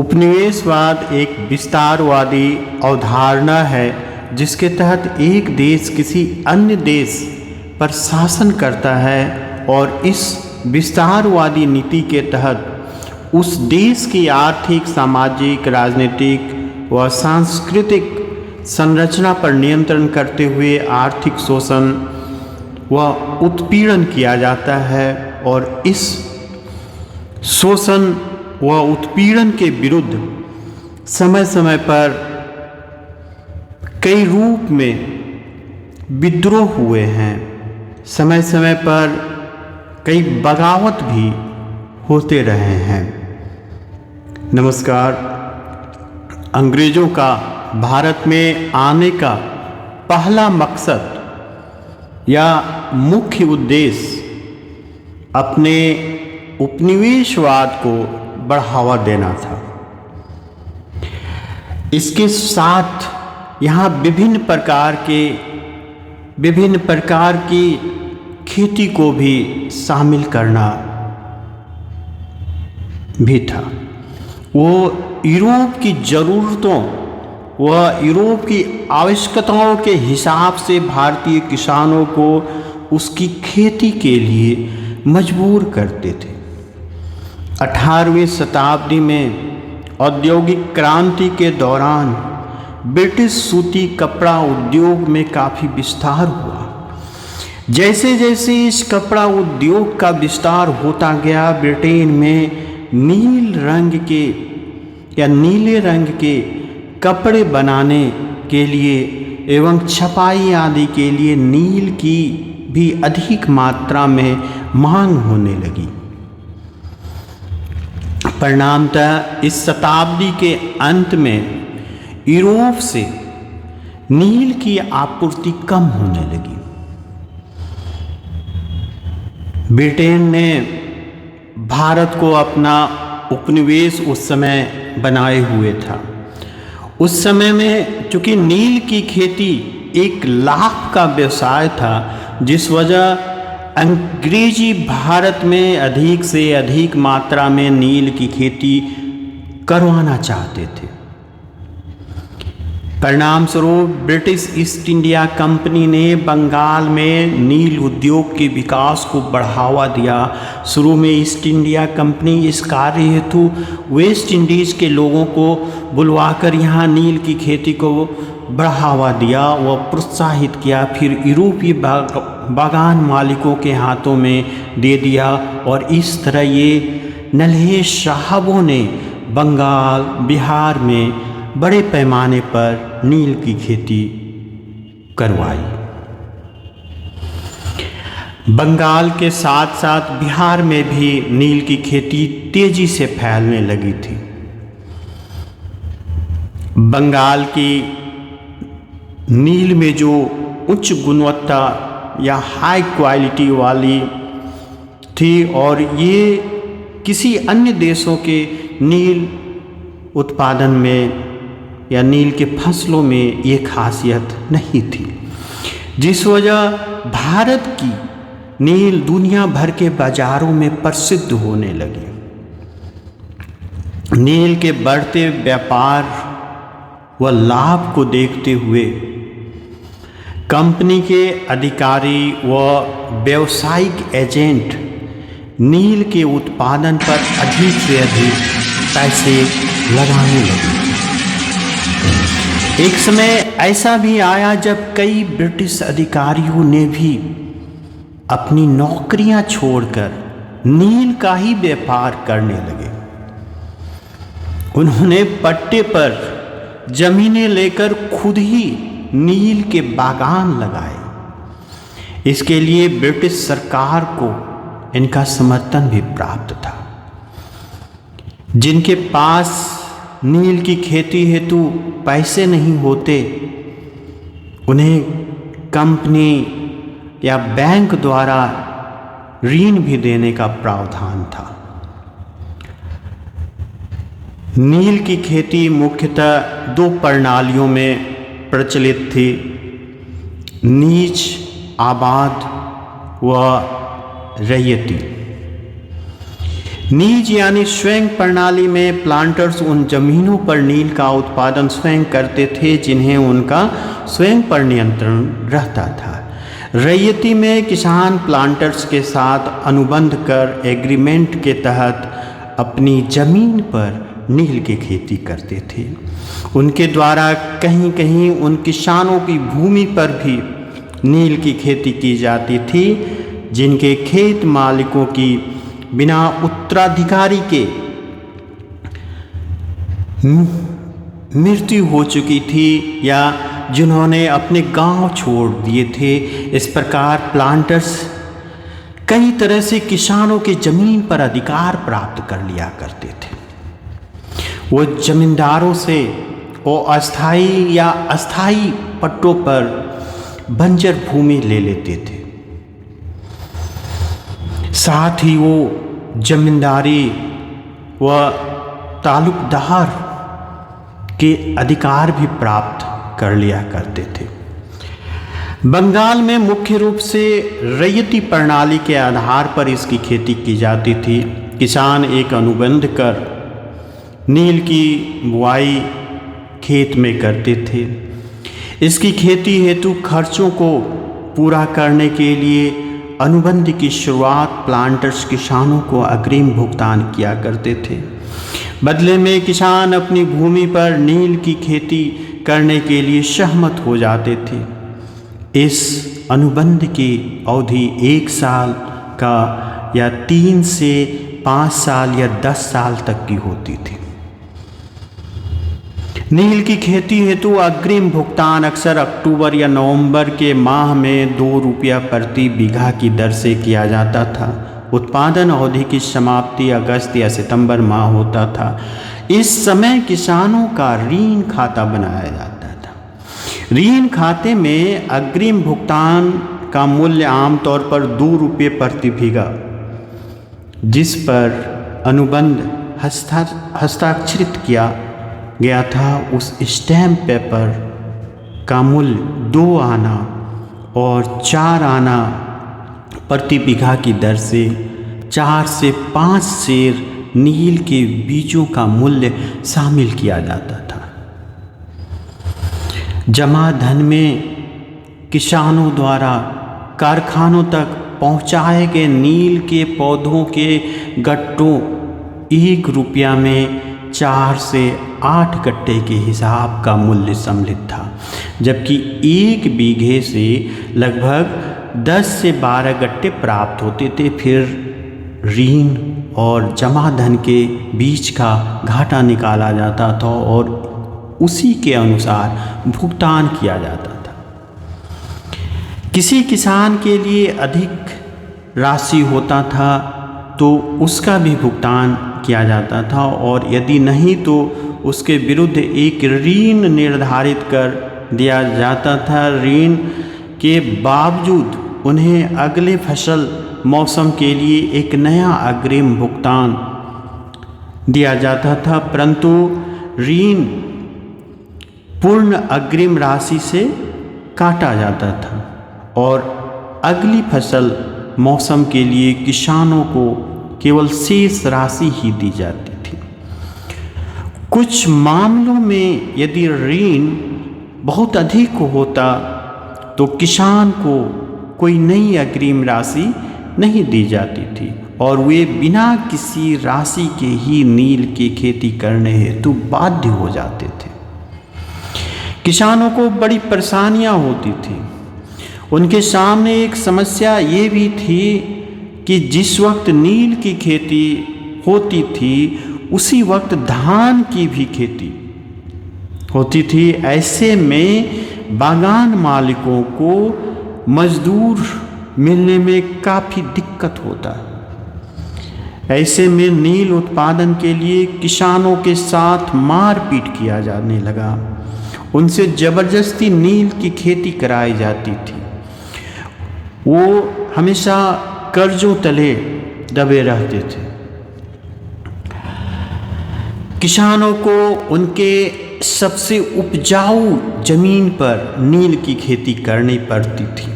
उपनिवेशवाद एक विस्तारवादी अवधारणा है जिसके तहत एक देश किसी अन्य देश पर शासन करता है और इस विस्तारवादी नीति के तहत उस देश की आर्थिक, सामाजिक, राजनीतिक व सांस्कृतिक संरचना पर नियंत्रण करते हुए आर्थिक शोषण व उत्पीड़न किया जाता है और इस शोषण व उत्पीड़न के विरुद्ध समय समय पर कई रूप में विद्रोह हुए हैं। समय समय पर कई बगावत भी होते रहे हैं। नमस्कार। अंग्रेज़ों का भारत में आने का पहला मकसद या मुख्य उद्देश्य अपने उपनिवेशवाद को बढ़ावा देना था। इसके साथ यहाँ विभिन्न प्रकार की खेती को भी शामिल करना भी था। वो यूरोप की ज़रूरतों व यूरोप की आवश्यकताओं के हिसाब से भारतीय किसानों को उसकी खेती के लिए मजबूर करते थे। 18वीं शताब्दी में औद्योगिक क्रांति के दौरान ब्रिटिश सूती कपड़ा उद्योग में काफ़ी विस्तार हुआ। जैसे जैसे इस कपड़ा उद्योग का विस्तार होता गया, ब्रिटेन में नीले रंग के कपड़े बनाने के लिए एवं छपाई आदि के लिए नील की भी अधिक मात्रा में मांग होने लगी। परिणामतः इस शताब्दी के अंत में यूरोप से नील की आपूर्ति कम होने लगी। ब्रिटेन ने भारत को अपना उपनिवेश उस समय बनाए हुए था। उस समय में चूँकि नील की खेती एक लाभ का व्यवसाय था, जिस वजह अंग्रेजी भारत में अधिक से अधिक मात्रा में नील की खेती करवाना चाहते थे। परिणाम स्वरूप ब्रिटिश ईस्ट इंडिया कंपनी ने बंगाल में नील उद्योग के विकास को बढ़ावा दिया। शुरू में ईस्ट इंडिया कंपनी इस कार्य हेतु वेस्ट इंडीज़ के लोगों को बुलवाकर यहाँ नील की खेती को बढ़ावा दिया व प्रोत्साहित किया। फिर यूरोपीय बागान मालिकों के हाथों में दे दिया और इस तरह ये नल्हे साहबों ने बंगाल, बिहार में बड़े पैमाने पर नील की खेती करवाई। बंगाल के साथ साथ बिहार में भी नील की खेती तेजी से फैलने लगी थी। बंगाल की नील में जो उच्च गुणवत्ता या हाई क्वालिटी वाली थी और ये किसी अन्य देशों के नील उत्पादन में या नील के फसलों में ये खासियत नहीं थी, जिस वजह भारत की नील दुनिया भर के बाजारों में प्रसिद्ध होने लगी। नील के बढ़ते व्यापार व लाभ को देखते हुए कंपनी के अधिकारी व व्यावसायिक एजेंट नील के उत्पादन पर अधिक से अधिक पैसे लगाने लगे। एक समय ऐसा भी आया जब कई ब्रिटिश अधिकारियों ने भी अपनी नौकरियां छोड़कर नील का ही व्यापार करने लगे। उन्होंने पट्टे पर जमीनें लेकर खुद ही नील के बागान लगाए। इसके लिए ब्रिटिश सरकार को इनका समर्थन भी प्राप्त था। जिनके पास नील की खेती हेतु पैसे नहीं होते, उन्हें कंपनी या बैंक द्वारा ऋण भी देने का प्रावधान था। नील की खेती मुख्यतः दो प्रणालियों में प्रचलित थी, नीच आबाद व रैयती। नीज यानी स्वयं प्रणाली में प्लांटर्स उन जमीनों पर नील का उत्पादन स्वयं करते थे जिन्हें उनका स्वयं पर नियंत्रण रहता था। रैयती में किसान प्लांटर्स के साथ अनुबंध कर एग्रीमेंट के तहत अपनी जमीन पर नील की खेती करते थे। उनके द्वारा कहीं कहीं उन किसानों की भूमि पर भी नील की खेती की जाती थी जिनके खेत मालिकों की बिना उत्तराधिकारी के मृत्यु हो चुकी थी या जिन्होंने अपने गांव छोड़ दिए थे। इस प्रकार प्लांटर्स कई तरह से किसानों के जमीन पर अधिकार प्राप्त कर लिया करते थे। वो जमींदारों से वो अस्थाई या अस्थाई पट्टों पर बंजर भूमि ले लेते थे। साथ ही वो जमींदारी व तालुकदार के अधिकार भी प्राप्त कर लिया करते थे। बंगाल में मुख्य रूप से रैयती प्रणाली के आधार पर इसकी खेती की जाती थी। किसान एक अनुबंध कर नील की बुआई खेत में करते थे। इसकी खेती हेतु खर्चों को पूरा करने के लिए अनुबंध की शुरुआत प्लांटर्स किसानों को अग्रिम भुगतान किया करते थे। बदले में किसान अपनी भूमि पर नील की खेती करने के लिए सहमत हो जाते थे। इस अनुबंध की अवधि 1 साल का या 3 से 5 साल या 10 साल तक की होती थी। नील की खेती हेतु अग्रिम भुगतान अक्सर अक्टूबर या नवंबर के माह में 2 रुपया प्रति बीघा की दर से किया जाता था। उत्पादन अवधि की समाप्ति अगस्त या सितंबर माह होता था। इस समय किसानों का ऋण खाता बनाया जाता था। ऋण खाते में अग्रिम भुगतान का मूल्य आमतौर पर 2 रुपये प्रति बीघा, जिस पर अनुबंध हस्ताक्षरित किया गया था, उस स्टैम्प पेपर का मूल्य 2 आना और 4 आना प्रति बीघा की दर से 4 से 5 सेर नील के बीजों का मूल्य शामिल किया जाता था। जमा धन में किसानों द्वारा कारखानों तक पहुंचाए गए नील के पौधों के गट्टों 1 रुपया में 4 से 8 गट्टे के हिसाब का मूल्य सम्मिलित था, जबकि 1 बीघे से लगभग 10 से 12 गट्टे प्राप्त होते थे। फिर ऋण और जमा धन के बीच का घाटा निकाला जाता था और उसी के अनुसार भुगतान किया जाता था। किसी किसान के लिए अधिक राशि होता था तो उसका भी भुगतान किया जाता था और यदि नहीं तो उसके विरुद्ध एक ऋण निर्धारित कर दिया जाता था। ऋण के बावजूद उन्हें अगले फसल मौसम के लिए एक नया अग्रिम भुगतान दिया जाता था, परंतु ऋण पूर्ण अग्रिम राशि से काटा जाता था और अगली फसल मौसम के लिए किसानों को केवल शेष राशि ही दी जाती थी। कुछ मामलों में यदि ऋण बहुत अधिक होता तो किसान को कोई नई अग्रिम राशि नहीं दी जाती थी और वे बिना किसी राशि के ही नील की खेती करने हेतु बाध्य हो जाते थे। किसानों को बड़ी परेशानियां होती थी। उनके सामने एक समस्या ये भी थी कि जिस वक्त नील की खेती होती थी उसी वक्त धान की भी खेती होती थी। ऐसे में बागान मालिकों को मजदूर मिलने में काफ़ी दिक्कत होता है। ऐसे में नील उत्पादन के लिए किसानों के साथ मारपीट किया जाने लगा। उनसे ज़बरदस्ती नील की खेती कराई जाती थी। वो हमेशा कर्जों तले दबे रहते थे। किसानों को उनके सबसे उपजाऊ जमीन पर नील की खेती करनी पड़ती थी,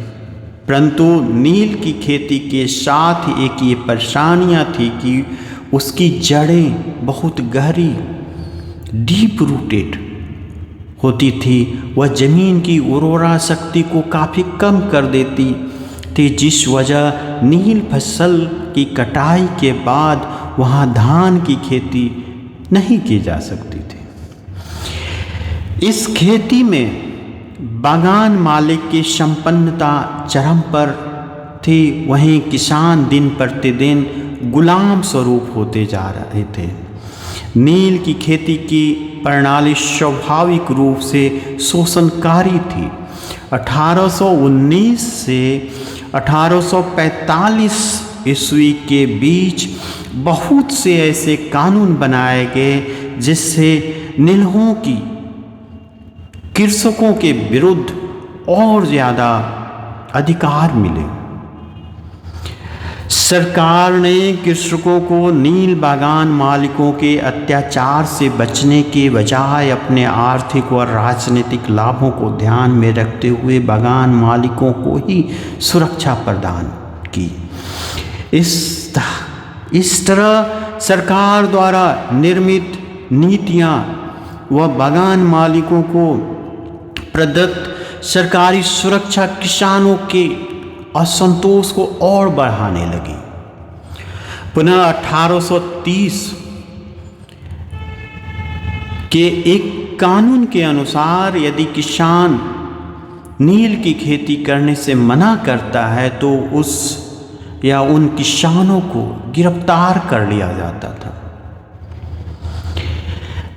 परंतु नील की खेती के साथ एक ये परेशानियां थी कि उसकी जड़ें बहुत गहरी डीप रूटेड होती थी। वह ज़मीन की उर्वरा शक्ति को काफ़ी कम कर देती थी, जिस वजह नील फसल की कटाई के बाद वहाँ धान की खेती नहीं की जा सकती थी। इस खेती में बागान मालिक की संपन्नता चरम पर थी, वहीं किसान दिन प्रतिदिन गुलाम स्वरूप होते जा रहे थे। नील की खेती की प्रणाली स्वाभाविक रूप से शोषणकारी थी। 1819 से 1845 ईस्वी के बीच बहुत से ऐसे कानून बनाए गए जिससे नीलों की कृषकों के विरुद्ध और ज़्यादा अधिकार मिले। सरकार ने कृषकों को नील बागान मालिकों के अत्याचार से बचने के बजाय अपने आर्थिक और राजनीतिक लाभों को ध्यान में रखते हुए बागान मालिकों को ही सुरक्षा प्रदान की। इस तरह सरकार द्वारा निर्मित नीतियां व बागान मालिकों को प्रदत्त सरकारी सुरक्षा किसानों के असंतोष को और बढ़ाने लगी। पुनः 1830 के एक कानून के अनुसार यदि किसान नील की खेती करने से मना करता है तो उन किसानों को गिरफ्तार कर लिया जाता था।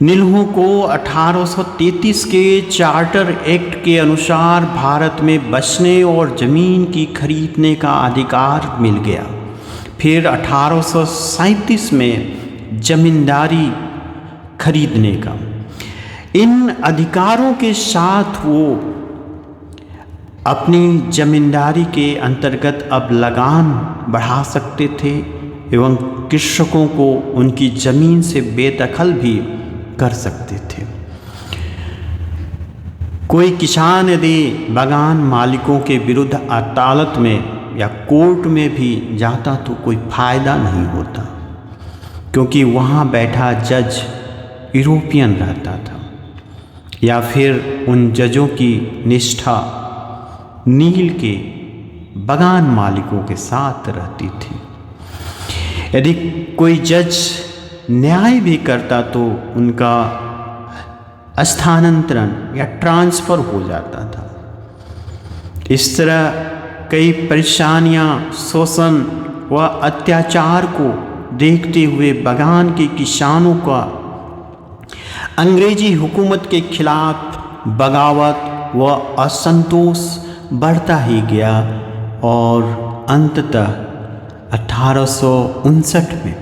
नीलों को 1833 के चार्टर एक्ट के अनुसार भारत में बसने और ज़मीन की खरीदने का अधिकार मिल गया। फिर 1837 में जमींदारी खरीदने का। इन अधिकारों के साथ वो अपनी जमींदारी के अंतर्गत अब लगान बढ़ा सकते थे एवं कृषकों को उनकी ज़मीन से बेदखल भी कर सकते थे। कोई किसान यदि बागान मालिकों के विरुद्ध अदालत में या कोर्ट में भी जाता तो कोई फायदा नहीं होता, क्योंकि वहाँ बैठा जज यूरोपियन रहता था या फिर उन जजों की निष्ठा नील के बागान मालिकों के साथ रहती थी। यदि कोई जज न्याय भी करता तो उनका स्थानांतरण या ट्रांसफ़र हो जाता था। इस तरह कई परेशानियां, शोषण व अत्याचार को देखते हुए बागान के किसानों का अंग्रेजी हुकूमत के खिलाफ बगावत व असंतोष बढ़ता ही गया और अंततः 1859 में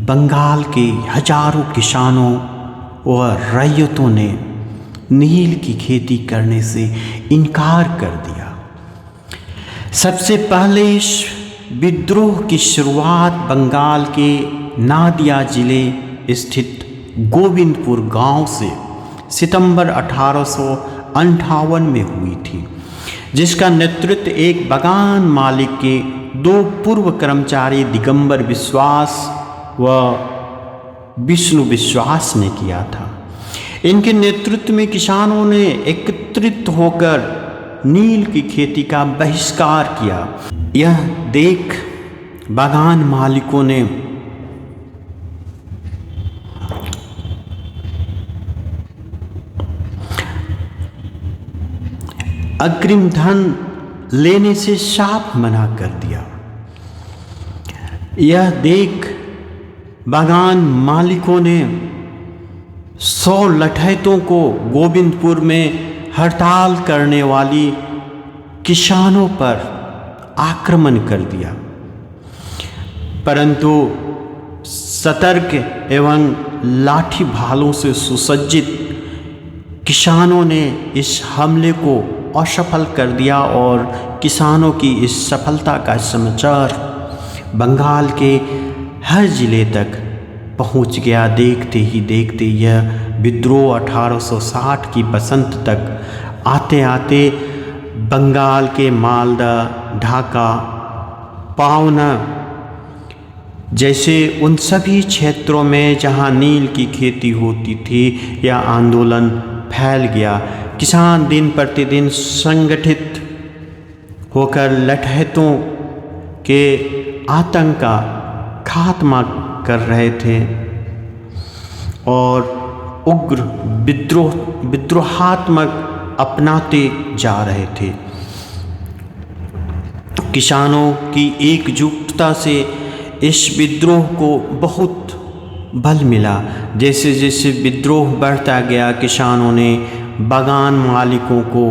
बंगाल के हजारों किसानों व रैयतों ने नील की खेती करने से इनकार कर दिया। सबसे पहले इस विद्रोह की शुरुआत बंगाल के नादिया जिले स्थित गोविंदपुर गांव से सितंबर 1858 में हुई थी, जिसका नेतृत्व एक बागान मालिक के दो पूर्व कर्मचारी दिगंबर विश्वास व विष्णु विश्वास ने किया था। इनके नेतृत्व में किसानों ने एकत्रित होकर नील की खेती का बहिष्कार किया। यह देख बागान मालिकों ने अग्रिम धन लेने से साफ मना कर दिया। यह देख बागान मालिकों ने 100 लठैतों को गोविंदपुर में हड़ताल करने वाली किसानों पर आक्रमण कर दिया, परंतु सतर्क एवं लाठी भालों से सुसज्जित किसानों ने इस हमले को असफल कर दिया और किसानों की इस सफलता का समाचार बंगाल के हर जिले तक पहुंच गया। देखते ही देखते यह विद्रोह 1860 की बसंत तक आते आते बंगाल के मालदा, ढाका, पावना जैसे उन सभी क्षेत्रों में जहां नील की खेती होती थी यह आंदोलन फैल गया। किसान दिन प्रतिदिन संगठित होकर लठैतों के आतंक का खात्मा कर रहे थे और उग्र विद्रोहात्मक अपनाते जा रहे थे। किसानों की एकजुटता से इस विद्रोह को बहुत बल मिला। जैसे जैसे विद्रोह बढ़ता गया, किसानों ने बागान मालिकों को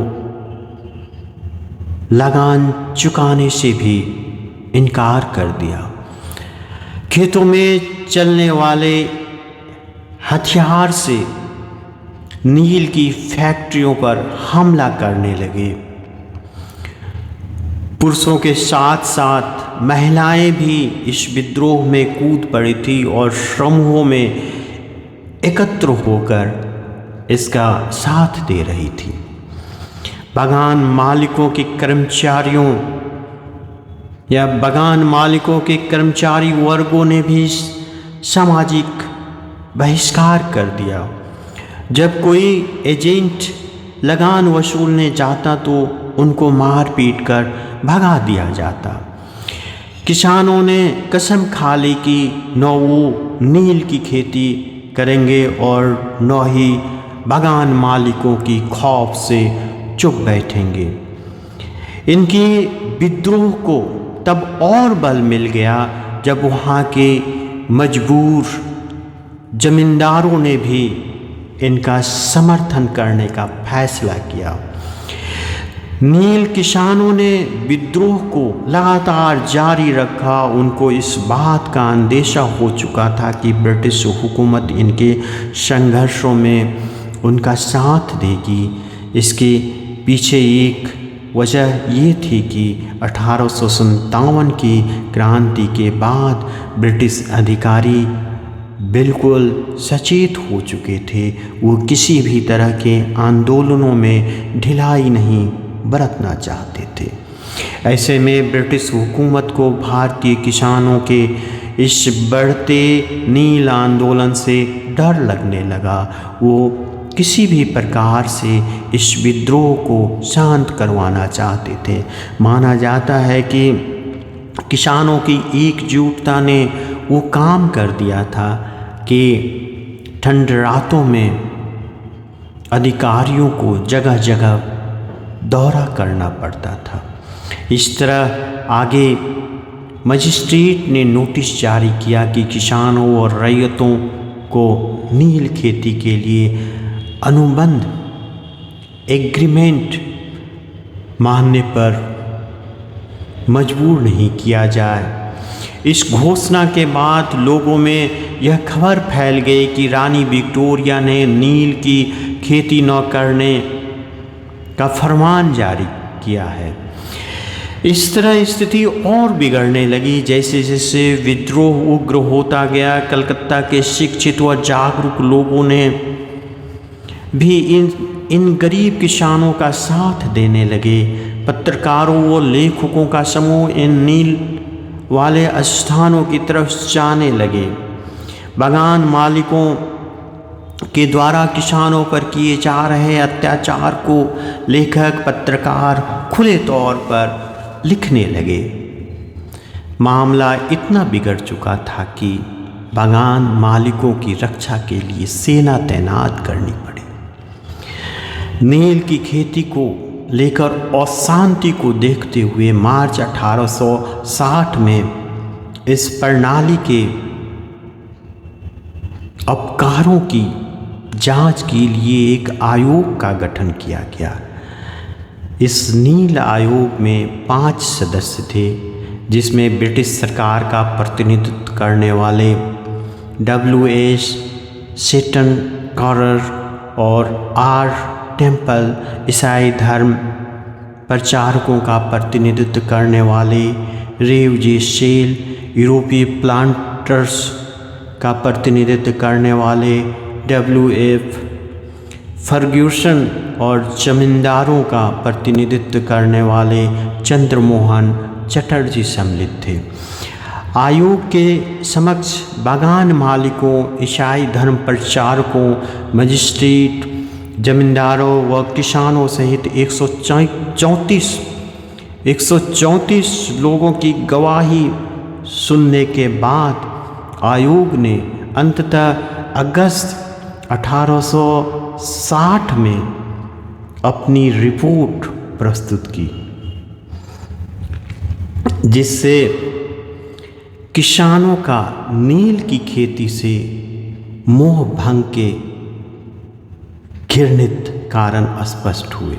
लगान चुकाने से भी इनकार कर दिया। खेतों में चलने वाले हथियार से नील की फैक्ट्रियों पर हमला करने लगे। पुरुषों के साथ साथ महिलाएं भी इस विद्रोह में कूद पड़ी थी और समूहों में एकत्र होकर इसका साथ दे रही थी। बागान मालिकों के कर्मचारियों या बागान मालिकों के कर्मचारी वर्गों ने भी सामाजिक बहिष्कार कर दिया। जब कोई एजेंट लगान वसूलने जाता तो उनको मार पीट कर भगा दिया जाता। किसानों ने कसम खा ली कि न वो नील की खेती करेंगे और न ही बागान मालिकों की खौफ से चुप बैठेंगे। इनकी विद्रोह को तब और बल मिल गया जब वहाँ के मजबूर जमींदारों ने भी इनका समर्थन करने का फैसला किया। नील किसानों ने विद्रोह को लगातार जारी रखा। उनको इस बात का अंदेशा हो चुका था कि ब्रिटिश हुकूमत इनके संघर्षों में उनका साथ देगी। इसके पीछे एक वजह ये थी कि 1857 की क्रांति के बाद ब्रिटिश अधिकारी बिल्कुल सचेत हो चुके थे। वो किसी भी तरह के आंदोलनों में ढिलाई नहीं बरतना चाहते थे। ऐसे में ब्रिटिश हुकूमत को भारतीय किसानों के इस बढ़ते नील आंदोलन से डर लगने लगा। वो किसी भी प्रकार से इस विद्रोह को शांत करवाना चाहते थे। माना जाता है कि किसानों की एकजुटता ने वो काम कर दिया था कि ठंड रातों में अधिकारियों को जगह जगह दौरा करना पड़ता था। इस तरह आगे मजिस्ट्रेट ने नोटिस जारी किया कि किसानों और रैयतों को नील खेती के लिए अनुबंध एग्रीमेंट मानने पर मजबूर नहीं किया जाए। इस घोषणा के बाद लोगों में यह खबर फैल गई कि रानी विक्टोरिया ने नील की खेती न करने का फरमान जारी किया है। इस तरह स्थिति और बिगड़ने लगी। जैसे जैसे विद्रोह उग्र होता गया, कलकत्ता के शिक्षित व जागरूक लोगों ने भी इन गरीब किसानों का साथ देने लगे। पत्रकारों व लेखकों का समूह इन नील वाले स्थानों की तरफ जाने लगे। बागान मालिकों के द्वारा किसानों पर किए जा रहे अत्याचार को लेखक पत्रकार खुले तौर पर लिखने लगे। मामला इतना बिगड़ चुका था कि बागान मालिकों की रक्षा के लिए सेना तैनात करनी पड़ी। नील की खेती को लेकर अशांति को देखते हुए मार्च 1860 में इस प्रणाली के अपकारों की जांच के लिए एक आयोग का गठन किया गया। इस नील आयोग में 5 सदस्य थे, जिसमें ब्रिटिश सरकार का प्रतिनिधित्व करने वाले W.S. सेटन कॉरर और R. टेम्पल, ईसाई धर्म प्रचारकों का प्रतिनिधित्व करने वाले रेव जे शेल, यूरोपीय प्लांटर्स का प्रतिनिधित्व करने वाले W.F. फर्ग्यूसन और जमींदारों का प्रतिनिधित्व करने वाले चंद्रमोहन चटर्जी सम्मिलित थे। आयोग के समक्ष बागान मालिकों, ईसाई धर्म प्रचारकों, मजिस्ट्रेट, जमींदारों व किसानों सहित 134 लोगों की गवाही सुनने के बाद आयोग ने अंततः अगस्त 1860 में अपनी रिपोर्ट प्रस्तुत की, जिससे किसानों का नील की खेती से मोह भंग के घृणित कारण स्पष्ट हुए।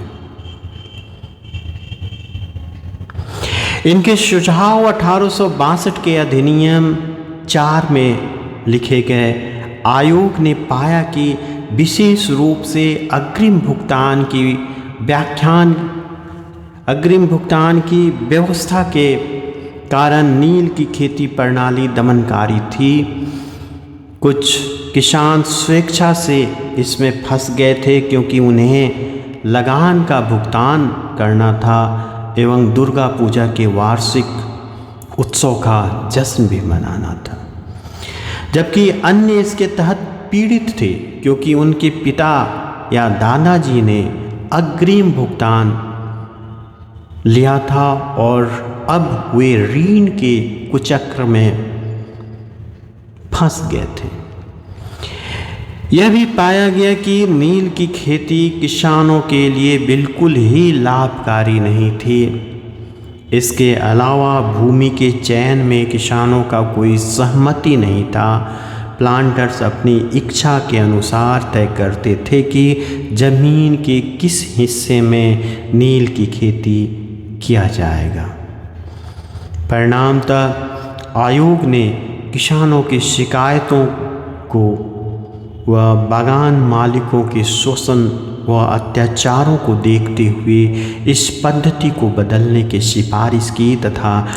इनके सुझाव 1862 के अधिनियम 4 में लिखे गए। आयोग ने पाया कि विशेष रूप से अग्रिम भुगतान की व्यवस्था के कारण नील की खेती प्रणाली दमनकारी थी। कुछ किसान स्वेच्छा से इसमें फंस गए थे क्योंकि उन्हें लगान का भुगतान करना था एवं दुर्गा पूजा के वार्षिक उत्सव का जश्न भी मनाना था, जबकि अन्य इसके तहत पीड़ित थे क्योंकि उनके पिता या दादाजी ने अग्रिम भुगतान लिया था और अब वे ऋण के कुचक्र में फंस गए थे। यह भी पाया गया कि नील की खेती किसानों के लिए बिल्कुल ही लाभकारी नहीं थी। इसके अलावा भूमि के चयन में किसानों का कोई सहमति नहीं था। प्लांटर्स अपनी इच्छा के अनुसार तय करते थे कि जमीन के किस हिस्से में नील की खेती किया जाएगा। परिणामतः आयोग ने किसानों की शिकायतों को व बागान मालिकों के शोषण व अत्याचारों को देखते हुए इस पद्धति को बदलने की सिफारिश की तथा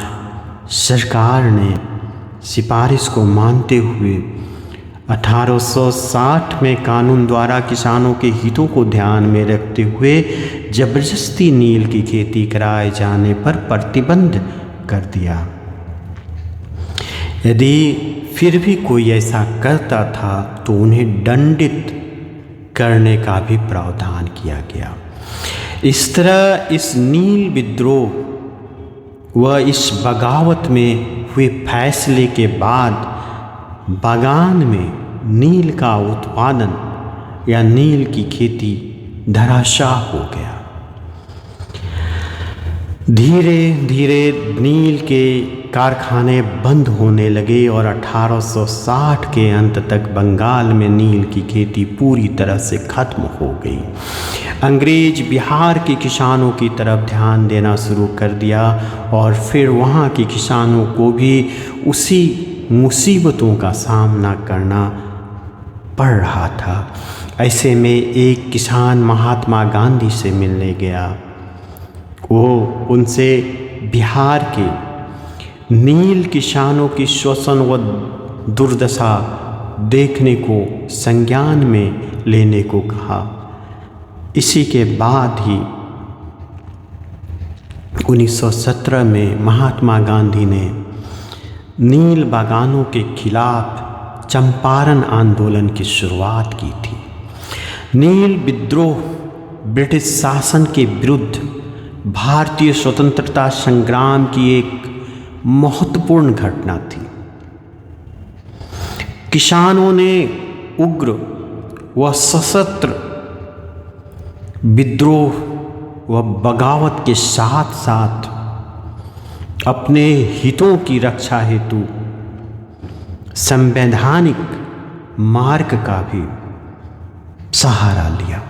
सरकार ने सिफारिश को मानते हुए 1860 में कानून द्वारा किसानों के हितों को ध्यान में रखते हुए जबरदस्ती नील की खेती कराए जाने पर प्रतिबंध कर दिया। यदि फिर भी कोई ऐसा करता था तो उन्हें दंडित करने का भी प्रावधान किया गया। इस तरह इस नील विद्रोह व इस बगावत में हुए फैसले के बाद बागान में नील का उत्पादन या नील की खेती धराशाह हो गया। धीरे धीरे नील के कारखाने बंद होने लगे और 1860 के अंत तक बंगाल में नील की खेती पूरी तरह से खत्म हो गई। अंग्रेज बिहार के किसानों की तरफ ध्यान देना शुरू कर दिया और फिर वहाँ के किसानों को भी उसी मुसीबतों का सामना करना पड़ रहा था। ऐसे में एक किसान महात्मा गांधी से मिलने गया। वो उनसे बिहार के नील किसानों की शोषण व दुर्दशा देखने को संज्ञान में लेने को कहा। इसी के बाद ही 1917 में महात्मा गांधी ने नील बागानों के खिलाफ चंपारण आंदोलन की शुरुआत की थी। नील विद्रोह ब्रिटिश शासन के विरुद्ध भारतीय स्वतंत्रता संग्राम की एक महत्वपूर्ण घटना थी। किसानों ने उग्र व सशस्त्र विद्रोह व बगावत के साथ साथ अपने हितों की रक्षा हेतु संवैधानिक मार्ग का भी सहारा लिया।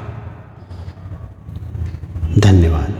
धन्यवाद।